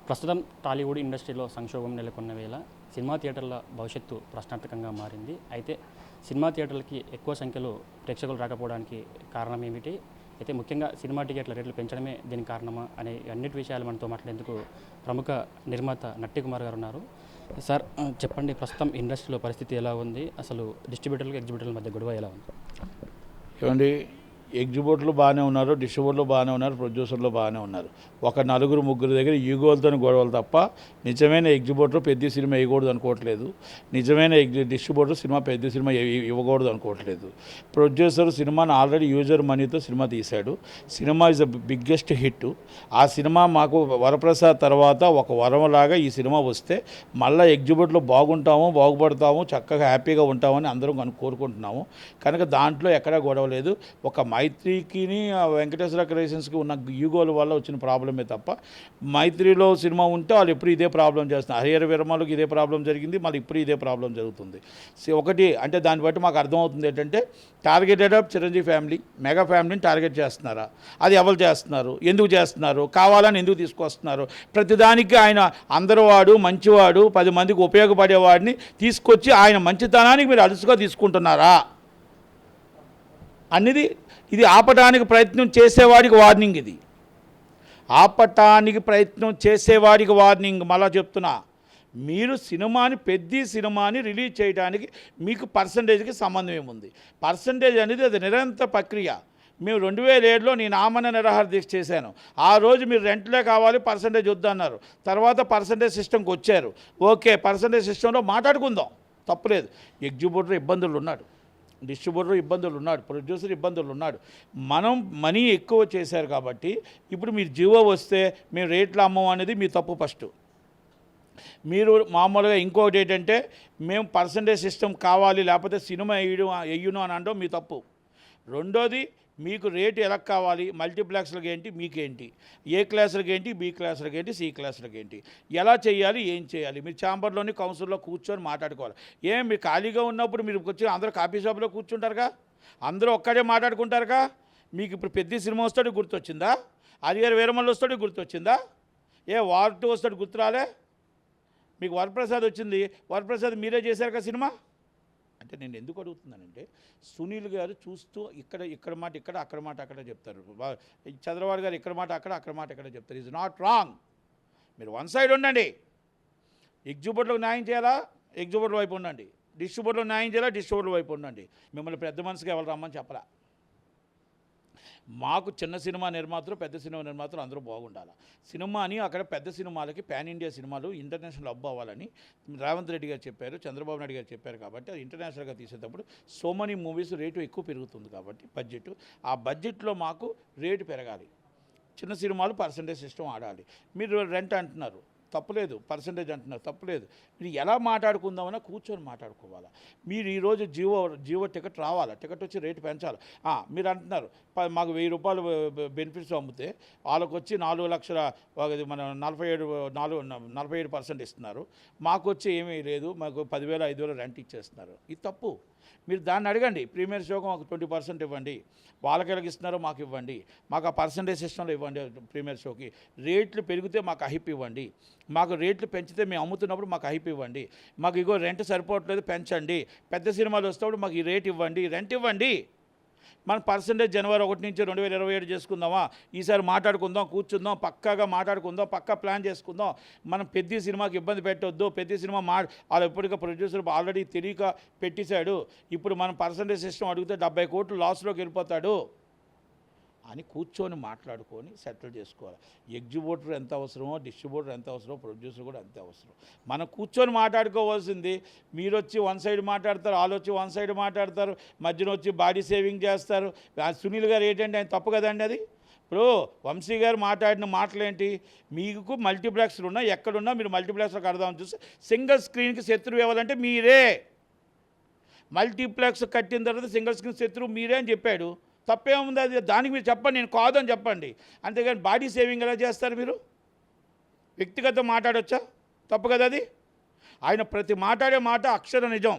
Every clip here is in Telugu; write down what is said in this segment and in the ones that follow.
ప్రస్తుతం టాలీవుడ్ ఇండస్ట్రీలో సంక్షోభం నెలకొన్న వేళ సినిమా థియేటర్ల భవిష్యత్తు ప్రశ్నార్థకంగా మారింది. అయితే సినిమా థియేటర్లకి ఎక్కువ సంఖ్యలో ప్రేక్షకులు రాకపోవడానికి కారణం ఏమిటి? అయితే ముఖ్యంగా సినిమా టికెట్ల రేట్లు పెంచడమే దీనికి కారణమా అనే అన్నిటి విషయాలు మనతో మాట్లాడేందుకు ప్రముఖ నిర్మాత నట్టి కుమార్ గారు ఉన్నారు. సార్ చెప్పండి, ప్రస్తుతం ఇండస్ట్రీలో పరిస్థితి ఎలా ఉంది? అసలు డిస్ట్రిబ్యూటర్లకు ఎగ్జిబ్యూటర్ల మధ్య గొడవ ఎలా ఉంది? ఏమండి, ఎగ్జిబ్యూటర్లు బాగానే ఉన్నారు, డిస్ట్రిబ్యూటర్లు బాగానే ఉన్నారు, ప్రొడ్యూసర్లు బాగానే ఉన్నారు. ఒక నలుగురు ముగ్గురు దగ్గర ఈగోలతో గొడవలు తప్ప నిజమైన ఎగ్జిబ్యూటర్ పెద్ద సినిమా వేయకూడదు అనుకోవట్లేదు. నిజమైన డిస్ట్రిబ్యూటర్ సినిమా పెద్ద సినిమా ఇవ్వకూడదు అనుకోవట్లేదు. ప్రొడ్యూసర్ సినిమాని ఆల్రెడీ యూజర్ మనీతో సినిమా తీశాడు. Cinema is the biggest hit. ఆ సినిమా మాకు వరప్రసాద్ తర్వాత ఒక వరంలాగా ఈ సినిమా వస్తే మళ్ళీ ఎగ్జిబ్యూటర్లు బాగుంటాము, బాగుపడతాము, చక్కగా హ్యాపీగా ఉంటామని అందరం కోరుకుంటున్నాము. కనుక దాంట్లో ఎక్కడా గొడవ లేదు. ఒక మైత్రికి వెంకటేశ్వర క్రియేషన్స్కి ఉన్న యూగోల వల్ల వచ్చిన ప్రాబ్లమే తప్ప మైత్రిలో సినిమా ఉంటే వాళ్ళు ఎప్పుడు ఇదే ప్రాబ్లం చేస్తున్నారు. హరిహర విరమలకు ఇదే ప్రాబ్లం జరిగింది, మళ్ళీ ఇప్పుడు ఇదే ప్రాబ్లం జరుగుతుంది. ఒకటి అంటే దాన్ని బట్టి మాకు అర్థమవుతుంది ఏంటంటే targeted of Chiranjeevi family, mega ఫ్యామిలీని టార్గెట్ చేస్తున్నారా? అది ఎవరు చేస్తున్నారు? ఎందుకు చేస్తున్నారు? కావాలని ఎందుకు తీసుకొస్తున్నారు? ప్రతిదానికి ఆయన అందరూ వాడు మంచివాడు, 10 మందికి ఉపయోగపడేవాడిని తీసుకొచ్చి ఆయన మంచితనానికి మీరు అలుసుగా తీసుకుంటున్నారా అనేది ఇది ఆపటానికి ప్రయత్నం చేసేవాడికి వార్నింగ్. ఇది ఆపటానికి ప్రయత్నం చేసేవాడికి వార్నింగ్. మళ్ళా చెప్తున్నా, మీరు పెద్ద సినిమాని రిలీజ్ చేయడానికి మీకు పర్సంటేజ్కి సంబంధం ఏముంది? పర్సంటేజ్ అనేది అది నిరంతర ప్రక్రియ. మేము 2007లో నేను ఆమరణ నిరాహార దీక్ష చేశాను. ఆ రోజు మీరు రెంట్లే కావాలి, పర్సంటేజ్ వద్దన్నారు. తర్వాత పర్సంటేజ్ సిస్టమ్కి వచ్చారు. ఓకే, పర్సంటేజ్ సిస్టంలో మాట్లాడుకుందాం, తప్పులేదు. ఎగ్జిబ్యూటర్ ఇబ్బందులు ఉన్నాడు, డిస్ట్రిబ్యూటర్ ఇబ్బందులు ఉన్నాడు, ప్రొడ్యూసర్ ఇబ్బందులు ఉన్నాడు. మనం మనీ ఎక్కువ చేశారు కాబట్టి ఇప్పుడు మీరు జీవో వస్తే మేము రేట్లు అమ్మం అనేది మీ తప్పు. ఫస్ట్ మీరు మామూలుగా ఇంకొకటి ఏంటంటే మేము పర్సంటేజ్ సిస్టమ్ కావాలి, లేకపోతే సినిమా వేయను అని అనడం మీ తప్పు. రెండోది, మీకు రేటు ఎలా కావాలి? మల్టీప్లెక్స్లకి ఏంటి, మీకేంటి? ఏ క్లాసులకి ఏంటి, బి క్లాసులకి ఏంటి, సి క్లాసులకి ఏంటి? ఎలా చేయాలి, ఏం చేయాలి? మీరు ఛాంబర్లోని కౌన్సిల్లో కూర్చొని మాట్లాడుకోవాలి. మీరు ఖాళీగా ఉన్నప్పుడు మీరు వచ్చి అందరూ కాఫీ షాప్లో కూర్చుంటారుగా, అందరూ ఒక్కడే మాట్లాడుకుంటారుగా. మీకు ఇప్పుడు పెద్ద సినిమా వస్తాడు గుర్తొచ్చిందా? హరిహర వీరమల్లు వస్తాడు గుర్తొచ్చిందా? వార్ 2 వస్తాడు గుర్తురాలే? మీకు వరప్రసాద్ వచ్చింది, వరప్రసాద్ మీరే చేశారు కదా సినిమా. అంటే నేను ఎందుకు అడుగుతున్నానంటే, సునీల్ గారు చూస్తూ ఇక్కడ మాట ఇక్కడ, అక్కడ మాట అక్కడ చెప్తారు. చంద్రబాబు గారు ఇక్కడ మాట అక్కడ, అక్కడ మాట ఇక్కడ చెప్తారు. Is not wrong. మీరు వన్ సైడ్ ఉండండి. ఎగ్జిబ్యూటర్లకు న్యాయం చేయాలా, ఎగ్జిబ్యూటర్ వైపు ఉండండి. డిస్ట్రిబ్యూటర్లకు న్యాయం చేయాలా, డిస్ట్రిబ్యూటర్ వైపు ఉండండి. మిమ్మల్ని పెద్ద మనసుగా ఎవరు రమ్మని చెప్పరా. మాకు చిన్న సినిమా నిర్మాతలు, పెద్ద సినిమా నిర్మాతలు అందరూ బాగుండాలి. సినిమాని అక్కడ పెద్ద సినిమాలకి పాన్ ఇండియా సినిమాలు ఇంటర్నేషనల్ హబ్ అవ్వాలని రేవంత్ రెడ్డి గారు చెప్పారు, చంద్రబాబు నాయుడు గారు చెప్పారు. కాబట్టి అది ఇంటర్నేషనల్గా తీసేటప్పుడు సో మెనీ మూవీస్ రేటు ఎక్కువ పెరుగుతుంది. కాబట్టి ఆ బడ్జెట్లో మాకు రేటు పెరగాలి. చిన్న సినిమాలు పర్సంటేజ్ సిస్టమ్ ఆడాలి. మీరు రెంట్ అంటున్నారు, తప్పులేదు. పర్సంటేజ్ అంటున్నారు, తప్పులేదు. మీరు ఎలా మాట్లాడుకుందామన్నా కూర్చొని మాట్లాడుకోవాలి. మీరు ఈరోజు జియో టికెట్ రావాలా, టికెట్ వచ్చి రేటు పెంచాలి. మీరు అంటున్నారు మాకు 1000 రూపాయలు బెనిఫిట్స్ అమ్మితే వాళ్ళకు వచ్చి 4 లక్షల మన 47% ఇస్తున్నారు. మాకు వచ్చి ఏమీ లేదు, మాకు 10,000 5,000 రెంట్ ఇచ్చేస్తున్నారు. ఇది తప్పు. మీరు దాన్ని అడగండి. ప్రీమియర్ షోకి మాకు 20% ఇవ్వండి, వాళ్ళకి ఎలాగ ఇస్తున్నారో మాకు ఇవ్వండి, మాకు ఆ పర్సంటేజ్ సిస్టంలో ఇవ్వండి. ప్రీమియర్ షోకి రేట్లు పెరిగితే మాకు హైప్ ఇవ్వండి, మాకు రేట్లు పెంచితే మేము అమ్ముతున్నప్పుడు మాకు హైప్ ఇవ్వండి, మాకు ఇగో రెంట్ సరిపోవట్లేదు పెంచండి, పెద్ద సినిమాలు వస్తేప్పుడు మాకు ఈ రేట్ ఇవ్వండి, రెంట్ ఇవ్వండి. మన పర్సంటేజ్ జనవరి 1 నుంచి 2027 చేసుకుందామా? ఈసారి మాట్లాడుకుందాం, కూర్చుందాం, పక్కాగా మాట్లాడుకుందాం, పక్కా ప్లాన్ చేసుకుందాం. మనం పెద్ద సినిమాకి ఇబ్బంది పెట్టొద్దు. పెద్ద సినిమా వాళ్ళు ఎప్పటికీ ప్రొడ్యూసర్ ఆల్రెడీ తెలియక పెట్టేశాడు. ఇప్పుడు మనం పర్సంటేజ్ సిస్టమ్ అడిగితే 70 కోట్లు లాస్లోకి వెళ్ళిపోతాడు అని కూర్చొని మాట్లాడుకొని సెటిల్ చేసుకోవాలి. ఎగ్జిబ్యూటర్ ఎంత అవసరమో, డిస్ట్రిబ్యూటర్ ఎంత అవసరమో, ప్రొడ్యూసర్ కూడా అంతే అవసరం. మనం కూర్చొని మాట్లాడుకోవాల్సింది. మీరు వచ్చి వన్ సైడ్ మాట్లాడతారు, వాళ్ళు వచ్చి వన్ సైడ్ మాట్లాడతారు, మధ్యన వచ్చి బాడీ సేవింగ్ చేస్తారు. సునీల్ గారు ఏంటంటే ఆయన తప్పు కదండి అది. ఇప్పుడు వంశీ గారు మాట్లాడిన మాటలేంటి? మీకు మల్టీప్లెక్స్లు ఉన్నా, ఎక్కడున్నా మీరు మల్టీప్లెక్స్లో కడదామని చూస్తే సింగిల్ స్క్రీన్కి శత్రువు ఇవ్వాలంటే మీరే. మల్టీప్లెక్స్ కట్టిన తర్వాత సింగిల్ స్క్రీన్ శత్రువు మీరే అని చెప్పాడు. తప్పేముంది? అది దానికి మీరు చెప్పండి, నేను కాదని చెప్పండి. అంతేగాని బాడీ సేవింగ్ ఎలా చేస్తారు మీరు? వ్యక్తిగత మాట్లాడొచ్చా? తప్పు కదా అది. ఆయన ప్రతి మాట్లాడే మాట అక్షర నిజం.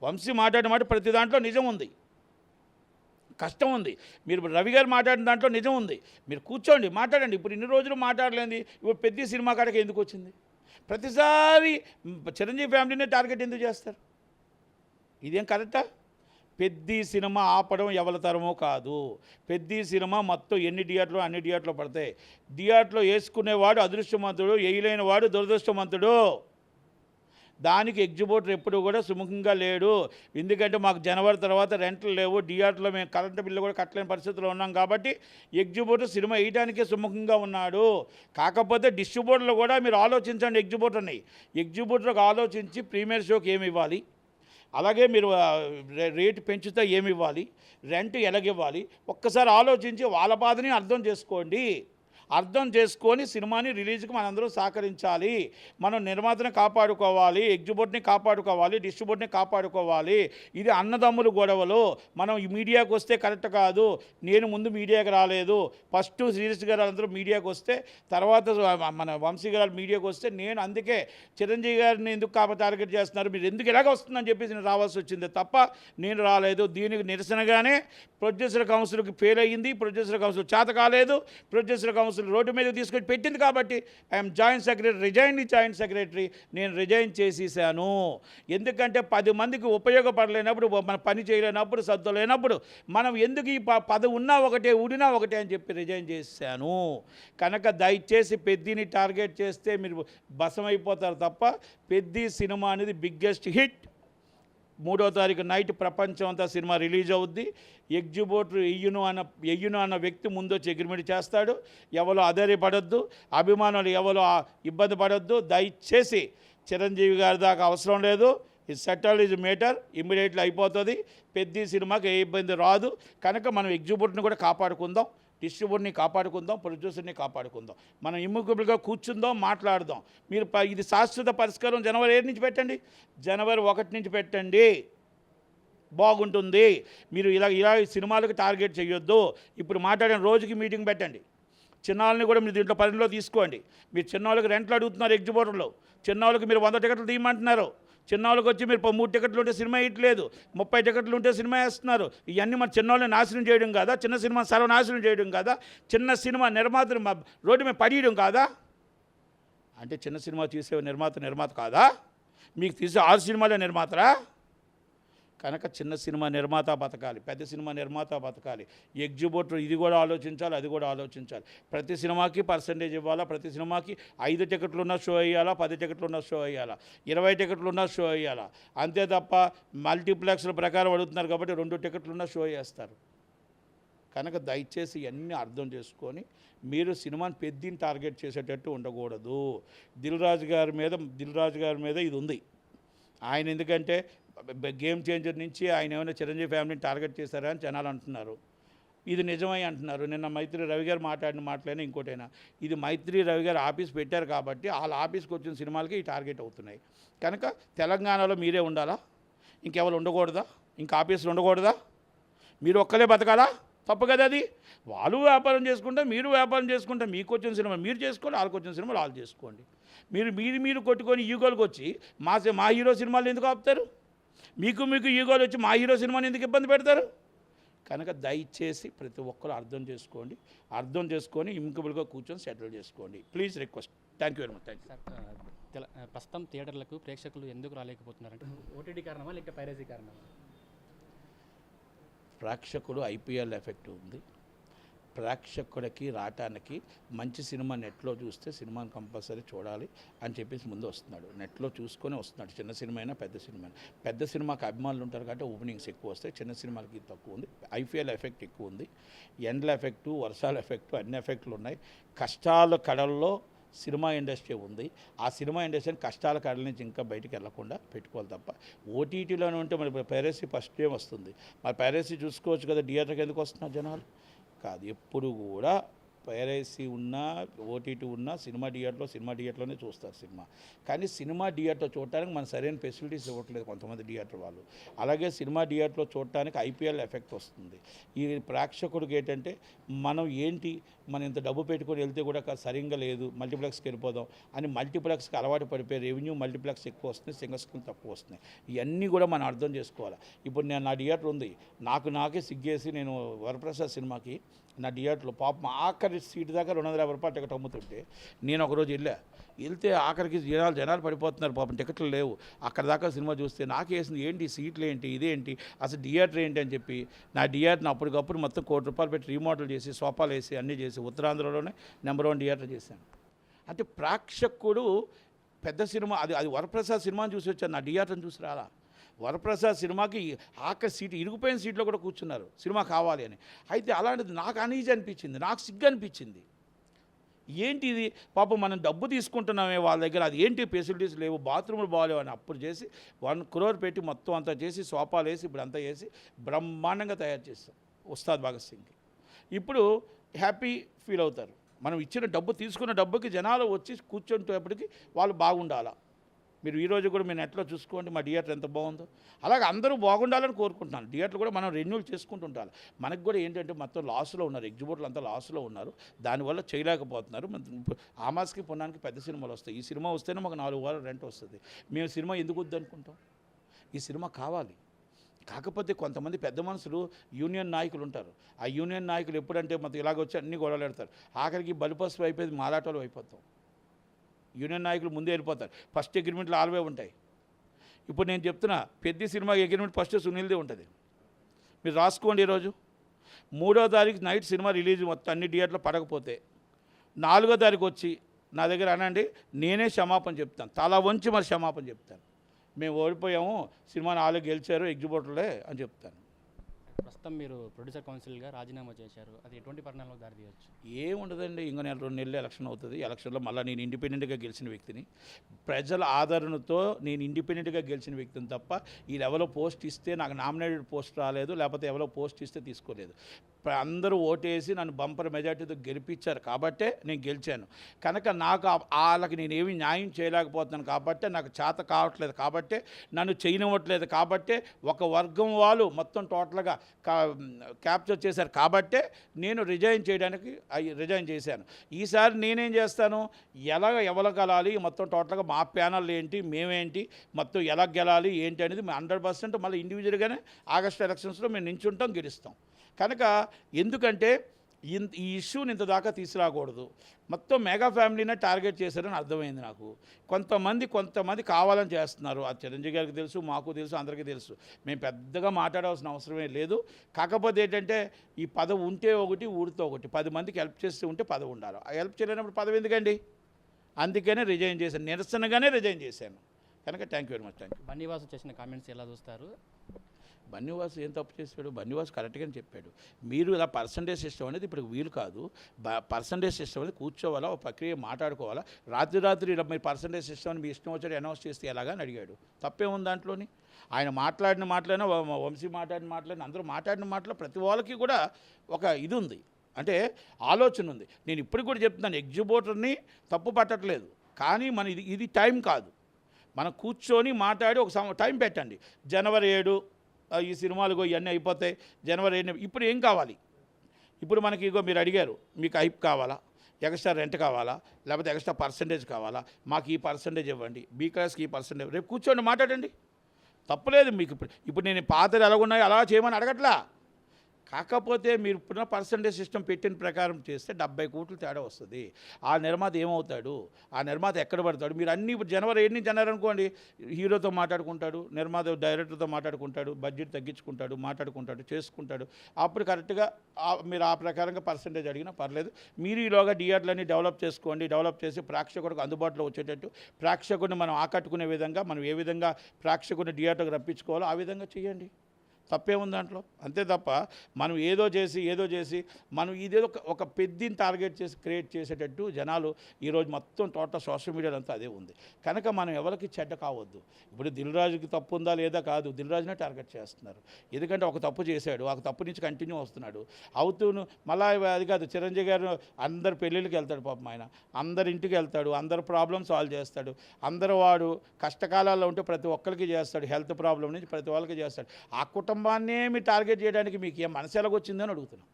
వంశీ మాట్లాడే మాట ప్రతి దాంట్లో నిజం ఉంది. కష్టం ఉంది. మీరు రవి గారు మాట్లాడిన దాంట్లో నిజం ఉంది. మీరు కూర్చోండి, మాట్లాడండి. ఇప్పుడు ఇన్ని రోజులు మాట్లాడలేంది, ఇప్పుడు పెద్ద సినిమా కాడికి ఎందుకు వచ్చింది? ప్రతిసారి చిరంజీవి ఫ్యామిలీనే టార్గెట్ ఎందుకు చేస్తారు? ఇదేం కరెక్టా? పెద్ద సినిమా ఆపడం ఎవరి తరమో కాదు. పెద్ద సినిమా మొత్తం ఎన్ని థియేటర్లు అన్ని థియేటర్లు పడతాయి. థియేటర్లో వేసుకునేవాడు అదృష్టవంతుడు, వేయలేని వాడు దురదృష్టవంతుడు. దానికి ఎగ్జిబిటర్ ఎప్పుడు కూడా సుముఖంగా లేడు. ఎందుకంటే మాకు జనవరి తర్వాత రెంట్లు లేవు, థియేటర్లో మేము కరెంటు బిల్లు కూడా కట్టలేని పరిస్థితిలో ఉన్నాం కాబట్టి ఎగ్జిబిటర్ సినిమా వేయడానికే సుముఖంగా ఉన్నాడు. కాకపోతే డిస్ట్రిబ్యూటర్లు కూడా మీరు ఆలోచించండి. ఎగ్జిబిటర్కి ఆలోచించి ప్రీమియర్ షోకి ఏమి ఇవ్వాలి, అలాగే మీరు రేటు పెంచుతా ఏమి ఇవ్వాలి, రెంట్ ఎలాగివ్వాలి, ఒక్కసారి ఆలోచించి వాళ్ళ బాధని అర్థం చేసుకొని సినిమాని రిలీజ్కి మనందరం సహకరించాలి. మనం నిర్మాతని కాపాడుకోవాలి, ఎగ్జిబిటర్ని కాపాడుకోవాలి, డిస్ట్రిబ్యూటర్ని కాపాడుకోవాలి. ఇది అన్నదమ్ములు గొడవలు. మనం ఈ మీడియాకి వస్తే కరెక్ట్ కాదు. నేను ముందు మీడియాకి రాలేదు, ఫస్ట్ శ్రీనివాస్ గారు అందరూ మీడియాకి వస్తే, తర్వాత మన వంశీ గారు మీడియాకి వస్తే, నేను అందుకే చిరంజీవి గారిని ఎందుకు టార్గెట్ చేస్తున్నారు, మీరు ఎందుకు ఇలాగ వస్తుందని చెప్పేసి నేను రావాల్సి వచ్చింది తప్ప నేను రాలేదు. దీనికి నిరసనగానే ప్రొడ్యూసర్ కౌన్సిల్కి ఫెయిల్ అయ్యింది, ప్రొడ్యూసర్ కౌన్సిల్ చేత కాలేదు, ప్రొడ్యూసర్ కౌన్సిల్ రోడ్డు మీద తీసుకొని పెట్టింది కాబట్టి ఐఎమ్ జాయింట్ సెక్రటరీ నేను రిజైన్ చేసేసాను. ఎందుకంటే 10 మందికి ఉపయోగపడలేనప్పుడు, మన పని చేయలేనప్పుడు, సర్దు లేనప్పుడు మనం ఎందుకు ఈ పదవి ఉన్నా ఒకటే ఊడినా ఒకటే అని చెప్పి రిజైన్ చేశాను. కనుక దయచేసి పెద్దిని టార్గెట్ చేస్తే మీరు భస్మైపోతారు తప్ప పెద్ది సినిమా అనేది బిగ్గెస్ట్ హిట్. 3వ తారీఖు నైట్ ప్రపంచం అంతా సినిమా రిలీజ్ అవుద్ది. ఎగ్జిబిటర్ ఎయ్యును అన్న వ్యక్తి ముందొచ్చి అగ్రిమెంట్ చేస్తాడు. ఎవరో ఆధారపడొద్దు, అభిమానులు ఎవరో ఇబ్బంది పడొద్దు. దయచేసి చిరంజీవి గారి దాకా అవసరం లేదు. ఇది సెటిల్ ఈజ్ మేటర్, ఇమ్మీడియట్లీ అయిపోతుంది. పెద్ద సినిమాకి ఏ ఇబ్బంది రాదు. కనుక మనం ఎగ్జిబిటర్ని కూడా కాపాడుకుందాం, డిస్ట్రిబ్యూటర్ని కాపాడుకుందాం, ప్రొడ్యూసర్ని కాపాడుకుందాం. మనం ఇమ్ముకుబుల్గా కూర్చుందాం, మాట్లాడదాం. మీరు ఇది శాశ్వత పరిష్కారం జనవరి 7 నుంచి పెట్టండి, జనవరి 1 నుంచి పెట్టండి, బాగుంటుంది. మీరు ఇలా సినిమాలకు టార్గెట్ చేయొద్దు. ఇప్పుడు మాట్లాడిన రోజుకి మీటింగ్ పెట్టండి. చిన్నాళ్ళని కూడా మీరు దీంట్లో పరిధిలో తీసుకోండి. మీరు చిన్నవాళ్ళకి రెంట్లు అడుగుతున్నారు ఎగ్జిబిటర్లో, చిన్నవాళ్ళకి మీరు 100 టికెట్లు తీయమంటున్నారు. చిన్నవాళ్ళకి వచ్చి మీరు 3 టికెట్లు ఉంటే సినిమా వేయట్లేదు, 30 టికెట్లు ఉంటే సినిమా వేస్తున్నారు. ఇవన్నీ మన చిన్నవాళ్ళని నాశనం చేయడం కాదా? చిన్న సినిమా సర్వనాశనం చేయడం కాదా? చిన్న సినిమా నిర్మాతను రోడ్డు మీద పడేయడం కాదా? అంటే చిన్న సినిమా తీసే నిర్మాత కాదా? మీకు తీసే 6 సినిమాలే నిర్మాతరా? కనుక చిన్న సినిమా నిర్మాత బతకాలి, పెద్ద సినిమా నిర్మాత బతకాలి. ఎగ్జిబిటర్ ఇది కూడా ఆలోచించాలి, అది కూడా ఆలోచించాలి. ప్రతి సినిమాకి పర్సంటేజ్ ఇవ్వాలా, ప్రతి సినిమాకి 5 టికెట్లు ఉన్న షో వేయాలా, 10 టికెట్లు ఉన్న షో వేయాలా, 20 టికెట్లు ఉన్న షో వేయాలా. అంతే తప్ప మల్టీప్లెక్స్ల ప్రకారం అడుగుతున్నారు కాబట్టి 2 టికెట్లు ఉన్న షో వేస్తారు. కనుక దయచేసి ఇవన్నీ అర్థం చేసుకొని మీరు సినిమాని పెద్దని టార్గెట్ చేసేటట్టు ఉండకూడదు. దిల్ రాజు గారి మీద ఇది ఉంది. ఆయన ఎందుకంటే గేమ్ చేంజర్ నుంచి ఆయన ఏమైనా చిరంజీవి ఫ్యామిలీని టార్గెట్ చేశారా అని జనాలు అంటున్నారు. ఇది నిజమై అంటున్నారు. నిన్న మైత్రి రవి గారు మాట్లాడిన మాటలైనా ఇంకోటైనా, ఇది మైత్రి రవి గారు ఆఫీస్ పెట్టారు కాబట్టి వాళ్ళ ఆఫీస్కి వచ్చిన సినిమాలకి ఈ టార్గెట్ అవుతున్నాయి. కనుక తెలంగాణలో మీరే ఉండాలా, ఇంకెవరు ఉండకూడదా? ఇంకా ఆఫీసులు ఉండకూడదా? మీరు ఒక్కలే బతకాలా? తప్పు కదా అది. వాళ్ళు వ్యాపారం చేసుకుంటా, మీరు వ్యాపారం చేసుకుంటా, మీకు వచ్చిన సినిమా మీరు చేసుకోండి, వాళ్ళకి వచ్చిన సినిమాలు వాళ్ళు చేసుకోండి. మీరు కొట్టుకొని ఈగోలకు వచ్చి మా హీరో సినిమాలు ఎందుకు ఆపుతారు? మీకు ఈగోలు వచ్చి మా హీరో సినిమాని ఎందుకు ఇబ్బంది పెడతారు? కనుక దయచేసి ప్రతి ఒక్కరు అర్థం చేసుకొని ఇమ్యూకబుల్గా కూర్చొని సెటిల్ చేసుకోండి. Please request. Thank you very much. Thank you. ప్రస్తుతం థియేటర్లకు ప్రేక్షకులు ఎందుకు రాలేకపోతున్నారంటే ఓటీటీ కారణమా లేకపోతే పైరసీ కారణమా? ప్రేక్షకుడు ఐపీఎల్ ఎఫెక్ట్ ఉంది. ప్రేక్షకుడికి రావటానికి మంచి సినిమా నెట్లో చూస్తే సినిమాని కంపల్సరీ చూడాలి అని చెప్పేసి ముందు వస్తున్నాడు. నెట్లో చూసుకొని వస్తున్నాడు. చిన్న సినిమా అయినా పెద్ద సినిమాకి అభిమానులు ఉంటారు కాబట్టి ఓపెనింగ్స్ ఎక్కువ వస్తాయి. చిన్న సినిమాలకి తక్కువ ఉంది. ఐపీఎల్ ఎఫెక్ట్ ఎక్కువ ఉంది. ఎండ్ల ఎఫెక్టు, వర్షాల ఎఫెక్టు, అన్ని ఎఫెక్ట్లు ఉన్నాయి. కష్టాల కడల్లో సినిమా ఇండస్ట్రీ ఉంది. ఆ సినిమా ఇండస్ట్రీని కష్టాల కడల నుంచి ఇంకా బయటికి వెళ్లకుండా పెట్టుకోవాలి తప్ప ఓటీటీలోనే ఉంటే మరి పైరసీ ఫస్ట్ టైం వస్తుంది. మరి పైరసీ చూసుకోవచ్చు కదా, థియేటర్కి ఎందుకు వస్తున్నారు జనాలు? కాదు. ఎప్పుడు కూడా పైరసీ ఉన్నా ఓటీటీ ఉన్నా సినిమా థియేటర్లోనే చూస్తారు సినిమా. కానీ సినిమా థియేటర్లో చూడటానికి మన సరైన ఫెసిలిటీస్ ఇవ్వట్లేదు కొంతమంది థియేటర్ వాళ్ళు. అలాగే సినిమా థియేటర్లో చూడటానికి ఐపీఎల్ ఎఫెక్ట్ వస్తుంది. ఈ ప్రేక్షకుడికి ఏంటంటే మనం ఇంత డబ్బు పెట్టుకొని వెళ్తే కూడా సరిగ్గా లేదు, మల్టీప్లెక్స్కి వెళ్ళిపోదాం అని మల్టీప్లెక్స్కి అలవాటు పడిపోయి రెవెన్యూ మల్టీప్లెక్స్ ఎక్కువ వస్తుంది, సింగిల్ స్క్రీన్ తక్కువ వస్తున్నాయి. ఇవన్నీ కూడా మనం అర్థం చేసుకోవాలి. ఇప్పుడు నా థియేటర్ ఉంది, నాకే సిగ్గేసి నేను వరప్రసాద్ సినిమాకి నా థియేటర్లో పాపం ఆఖరి సీటు దాకా 250 రూపాయలు టికెట్ అమ్ముతుంటే నేను ఒకరోజు వెళ్తే ఆఖరికి జనాలు పడిపోతున్నారు, పాపం టికెట్లు లేవు. అక్కడ దాకా సినిమా చూస్తే నాకేసింది ఏంటి సీట్లు ఏంటి ఇదేంటి అసలు థియేటర్ ఏంటి అని చెప్పి నా థియేటర్ని అప్పటికప్పుడు మొత్తం ₹1 కోటి పెట్టి రీమోడల్ చేసి సోఫాలు వేసి అన్నీ చేసి ఉత్తరాంధ్రలోనే నెంబర్ 1 థియేటర్ చేశాను. అంటే ప్రేక్షకుడు పెద్ద సినిమా అది వరప్రసాద్ సినిమాని చూసి వచ్చాను, నా థియేటర్ని చూసి రాలా. వరప్రసాద్ సినిమాకి ఆఖరి సీటు ఇరిగిపోయిన సీట్లో కూడా కూర్చున్నారు సినిమా కావాలి అని. అయితే అలాంటిది నాకు అనీజీ అనిపించింది, నాకు సిగ్గు అనిపించింది. ఏంటి ఇది పాపం మనం డబ్బు తీసుకుంటున్నామే వాళ్ళ దగ్గర, అది ఏంటి ఫెసిలిటీస్ లేవు, బాత్రూములు బాగాలేవు అని అప్పుడు చేసి 1 crore పెట్టి మొత్తం అంతా చేసి సోఫాలు వేసి ఇప్పుడు అంతా చేసి బ్రహ్మాండంగా తయారు చేస్తాం ఉస్తాద్ భగత్ సింగ్కి. ఇప్పుడు హ్యాపీ ఫీల్ అవుతారు. మనం ఇచ్చిన తీసుకున్న డబ్బుకి జనాలు వచ్చి కూర్చుంటేప్పటికి వాళ్ళు బాగుండాలా. మీరు ఈరోజు కూడా మీరు నెట్లో చూసుకోండి మా థియేటర్ ఎంత బాగుందో. అలాగే అందరూ బాగుండాలని కోరుకుంటున్నాను. థియేటర్లు కూడా మనం రెన్యూల్ చేసుకుంటూ ఉండాలి. మనకు కూడా ఏంటంటే మొత్తం లాస్లో ఉన్నారు, ఎగ్జిబిటర్లు అంతా లాస్లో ఉన్నారు, దానివల్ల చేయలేకపోతున్నారు. ఆమాస్కి పుణ్యానికి పెద్ద సినిమాలు వస్తాయి. ఈ సినిమా వస్తేనే మాకు 4 వారాలు రెంట్ వస్తుంది. మేము సినిమా ఎందుకు వద్దనుకుంటాం? ఈ సినిమా కావాలి. కాకపోతే కొంతమంది పెద్ద మనుషులు యూనియన్ నాయకులు ఉంటారు. ఆ యూనియన్ నాయకులు ఎప్పుడంటే మొత్తం ఇలాగొచ్చి అన్ని గొడవలు పెడతారు. ఆఖరికి బలిపసుపు అయిపోయింది, మాలాటోలు అయిపోతాం. యూనియన్ నాయకులు ముందే వెళ్ళిపోతారు. ఫస్ట్ అగ్రిమెంట్లు ఆల్వే ఉంటాయి. ఇప్పుడు నేను చెప్తున్నా, పెద్ద సినిమా అగ్రిమెంట్ ఫస్ట్ సునీల్దే ఉంటుంది. మీరు రాసుకోండి. ఈరోజు 3వ తారీఖు నైట్ సినిమా రిలీజ్ మొత్తం అన్ని థియేటర్లో పడకపోతే 4వ తారీఖు వచ్చి నా దగ్గర అనండి, నేనే క్షమాపణ చెప్తాను. తల వంచి మరి క్షమాపణ చెప్తాను. మేము ఓడిపోయాము, సినిమాని వాళ్ళు గెలిచారు ఎగ్జిబిటర్లే అని చెప్తాను. ప్రస్తుతం మీరు ప్రొడ్యూసర్ కౌన్సిల్గా రాజీనామా చేశారు, అది ఎటువంటి పరిణామాలకు దారి తీయవచ్చు? ఏముండదండి, ఇంకో 2 నెలలు ఎలక్షన్ అవుతుంది. ఎలక్షన్లో మళ్ళీ నేను ఇండిపెండెంట్గా గెలిచిన వ్యక్తిని, ప్రజల ఆదరణతో నేను ఇండిపెండెంట్గా గెలిచిన వ్యక్తిని తప్ప వీళ్ళు ఎవరో పోస్ట్ ఇస్తే నాకు నామినేటెడ్ పోస్ట్ రాలేదు, లేకపోతే ఎవరో పోస్ట్ ఇస్తే తీసుకోలేదు. అందరూ ఓటేసి నన్ను బంపర్ మెజార్టీతో గెలిపించారు కాబట్టే నేను గెలిచాను. కనుక నాకు వాళ్ళకి నేనేమి న్యాయం చేయలేకపోతున్నాను కాబట్టే, నాకు చేత కావట్లేదు కాబట్టే, నన్ను చేయనివ్వట్లేదు కాబట్టే, ఒక వర్గం వాళ్ళు మొత్తం టోటల్గా క్యాప్చర్ చేశారు కాబట్టే నేను రిజైన్ చేశాను. ఈసారి నేనేం చేస్తాను, ఎవరు గెలాలి మొత్తం టోటల్గా మా ప్యానల్ ఏంటి, మేమేంటి, మొత్తం ఎలా గెలాలి ఏంటి అనేది 100% మళ్ళీ ఇండివిజువల్గానే ఆగస్టు ఎలక్షన్స్లో మేము నించుంటాం, గెలుస్తాం. కనుక ఎందుకంటే ఈ ఇష్యూని ఇంత దాకా తీసుకురాకూడదు. మొత్తం మెగా ఫ్యామిలీనే టార్గెట్ చేశారని అర్థమైంది నాకు. కొంతమంది కావాలని చేస్తున్నారు. అది చిరంజీవి గారికి తెలుసు, మాకు తెలుసు, అందరికీ తెలుసు. మేము పెద్దగా మాట్లాడాల్సిన అవసరమే లేదు. కాకపోతే ఏంటంటే ఈ పదవి ఉంటే ఒకటి, ఊరితో ఒకటి. 10 మందికి హెల్ప్ చేస్తూ ఉంటే పదవి ఉండాలి. ఆ హెల్ప్ చేయలేనప్పుడు పదవి ఎందుకండి? అందుకనే రిజైన్ చేశాను, నిరసనగానే రిజైన్ చేశాను. కనుక thank you very much. Thank you. Bunny Vasu చేసిన కామెంట్స్ ఎలా చూస్తారు? బన్నీవాసు ఏం తప్పు చేశాడు? బన్నీవాసు కరెక్ట్గానే చెప్పాడు. మీరు ఇలా పర్సంటేజ్ సిస్టమ్ అనేది ఇప్పుడు వీలు కాదు. పర్సంటేజ్ సిస్టమ్ అనేది కూర్చోవాలా, ఒక ప్రక్రియ మాట్లాడుకోవాలా. రాత్రి ఇలా మీరు పర్సంటేజ్ సిస్టమ్ అని మీ ఇష్టం వచ్చాడు అనౌన్స్ చేస్తే ఎలాగా అని అడిగాడు. తప్పేముంది దాంట్లోని? ఆయన మాట్లాడిన వంశీ మాట్లాడిన అందరూ మాట్లాడిన మాటలో ప్రతి వాళ్ళకి కూడా ఒక ఇది ఉంది, అంటే ఆలోచన ఉంది. నేను ఇప్పుడు కూడా చెప్తున్నాను, ఎగ్జిబిటర్ని తప్పు పట్టట్లేదు. కానీ మన ఇది టైం కాదు. మనం కూర్చొని మాట్లాడి ఒక టైం పెట్టండి. జనవరి 7 ఈ సినిమాలు ఇవన్నీ అయిపోతాయి. జనవరి 7 ఇప్పుడు ఏం కావాలి? ఇప్పుడు మనకి మీరు అడిగారు, మీకు హైప్ కావాలా, ఎక్స్ట్రా రెంట్ కావాలా, లేకపోతే ఎక్స్ట్రా పర్సంటేజ్ కావాలా, మాకు ఈ పర్సంటేజ్ ఇవ్వండి, బీ క్లాస్కి ఈ పర్సంటేజ్. రేపు కూర్చోండి మాట్లాడండి, తప్పలేదు. మీకు ఇప్పుడు నేను పాతలు ఎలాగున్నాయో అలా చేయమని అడగట్లా. కాకపోతే మీరు ఇప్పుడు పర్సంటేజ్ సిస్టమ్ పెట్టిన ప్రకారం చేస్తే 70 కోట్లు తేడా వస్తుంది. ఆ నిర్మాత ఏమవుతాడు? ఆ నిర్మాత ఎక్కడ పడతాడు? మీరు అన్నీ ఇప్పుడు జనవరి 7 నుంచి అన్నారనుకోండి, హీరోతో మాట్లాడుకుంటాడు, నిర్మాత డైరెక్టర్తో మాట్లాడుకుంటాడు, బడ్జెట్ తగ్గించుకుంటాడు, చేసుకుంటాడు. అప్పుడు కరెక్ట్గా మీరు ఆ ప్రకారంగా పర్సంటేజ్ అడిగినా పర్లేదు. మీరు ఈలోగా థియేటర్లన్నీ డెవలప్ చేసుకోండి. డెవలప్ చేసి ప్రేక్షకుడికి అందుబాటులో వచ్చేటట్టు, ప్రేక్షకుడిని మనం ఆకట్టుకునే విధంగా, మనం ఏ విధంగా ప్రేక్షకుడిని థియేటర్కి రప్పించుకోవాలో ఆ విధంగా చేయండి. తప్పేముంది దాంట్లో? అంతే తప్ప మనం ఏదో చేసి మనం ఇదేదో ఒక పెద్దని టార్గెట్ చేసి క్రియేట్ చేసేటట్టు జనాలు ఈరోజు మొత్తం టోటల్ సోషల్ మీడియాలో అంతా అదే ఉంది. కనుక మనం ఎవరికి చెడ్డ కావద్దు. ఇప్పుడు దిల్ రాజుకి తప్పు ఉందా లేదా కాదు, దిల్ రాజునే టార్గెట్ చేస్తున్నారు. ఎందుకంటే ఒక తప్పు చేశాడు, ఒక తప్పు నుంచి కంటిన్యూ వస్తున్నాడు అవుతూను. మళ్ళీ అది కాదు, చిరంజీవి గారు అందరు పెళ్ళిళ్ళకి వెళ్తాడు పాపం, ఆయన అందరి ఇంటికి వెళ్తాడు, అందరు ప్రాబ్లమ్ సాల్వ్ చేస్తాడు. అందరు వాడు కష్టకాలాల్లో ఉంటే ప్రతి ఒక్కరికి చేస్తాడు, హెల్త్ ప్రాబ్లం నుంచి ప్రతి వాళ్ళకి చేస్తాడు. ఆ కుటుంబాన్నే మీరు టార్గెట్ చేయడానికి మీకు ఏం మనసు ఎలాగొచ్చిందని అడుగుతున్నా.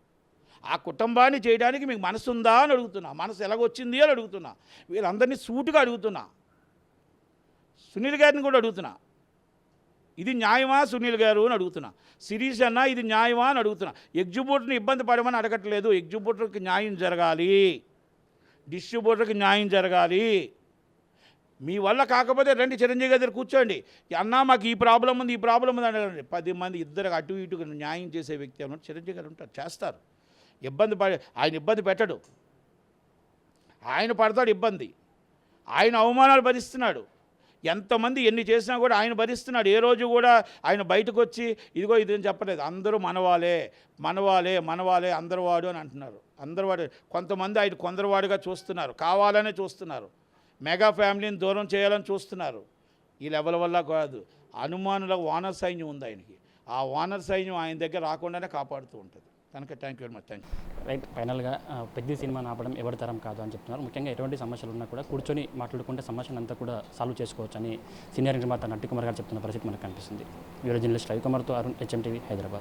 ఆ కుటుంబాన్ని చేయడానికి మీకు మనసు ఉందా అని అడుగుతున్నా. మనసు ఎలాగొచ్చింది అని అడుగుతున్నా. వీళ్ళందరినీ సూటుగా అడుగుతున్నా. సునీల్ గారిని కూడా అడుగుతున్నా, ఇది న్యాయమా సునీల్ గారు అని అడుగుతున్నా. శిరీష్ అన్న ఇది న్యాయమా అని అడుగుతున్నా. ఎగ్జిబ్యూటర్ని ఇబ్బంది పడమని అడగట్లేదు. ఎగ్జిబ్యూటర్కి న్యాయం జరగాలి, డిస్ట్రిబ్యూటర్కి న్యాయం జరగాలి. మీ వల్ల కాకపోతే రండి చిరంజీవి గారి దగ్గర కూర్చోండి, అన్నా మాకు ఈ ప్రాబ్లం ఉంది అని అడగండి. 10 మంది ఇద్దరు అటు ఇటు న్యాయం చేసే వ్యక్తి అన్నట్టు చిరంజీవి గారు ఉంటారు, చేస్తారు. ఆయన ఇబ్బంది పెట్టడు, ఆయన పడతాడు ఇబ్బంది. ఆయన అవమానాలు భరిస్తున్నాడు. ఎంతమంది ఎన్ని చేసినా కూడా ఆయన భరిస్తున్నాడు. ఏ రోజు కూడా ఆయన బయటకు వచ్చి ఇదిగో ఇదేం చెప్పలేదు. అందరూ మనవాలే అందరు వాడు అని అంటున్నారు. అందరు వాడు. కొంతమంది ఆయన కొందరువాడుగా చూస్తున్నారు, కావాలనే చూస్తున్నారు. మెగా ఫ్యామిలీని దూరం చేయాలని చూస్తున్నారు. ఈ లెవెల్ వల్ల కాదు, అనుమానుల వానర్ సైన్యం ఉంది ఆయనకి. ఆ వానర్ సైన్యం ఆయన దగ్గర రాకుండానే కాపాడుతూ ఉంటుంది. కనుక thank you very much. Thank you. Right. ఫైనల్గా పెద్ద సినిమా ఆపడం ఎవరి తరం కాదు అని చెప్తున్నారు. ముఖ్యంగా ఎటువంటి సమస్యలు ఉన్నా కూడా కూర్చొని మాట్లాడుకుంటే సమస్యను అంతా కూడా సాల్వ్ చేసుకోవచ్చు అని సీనియర్ నిర్మాత నట్టికుమార్ గారు చెప్తున్న పరిస్థితి మనకు కనిపిస్తుంది. వీడియో జర్నలిస్ట్ రవికుమార్తో అరుణ్, HM TV, హైదరాబాద్.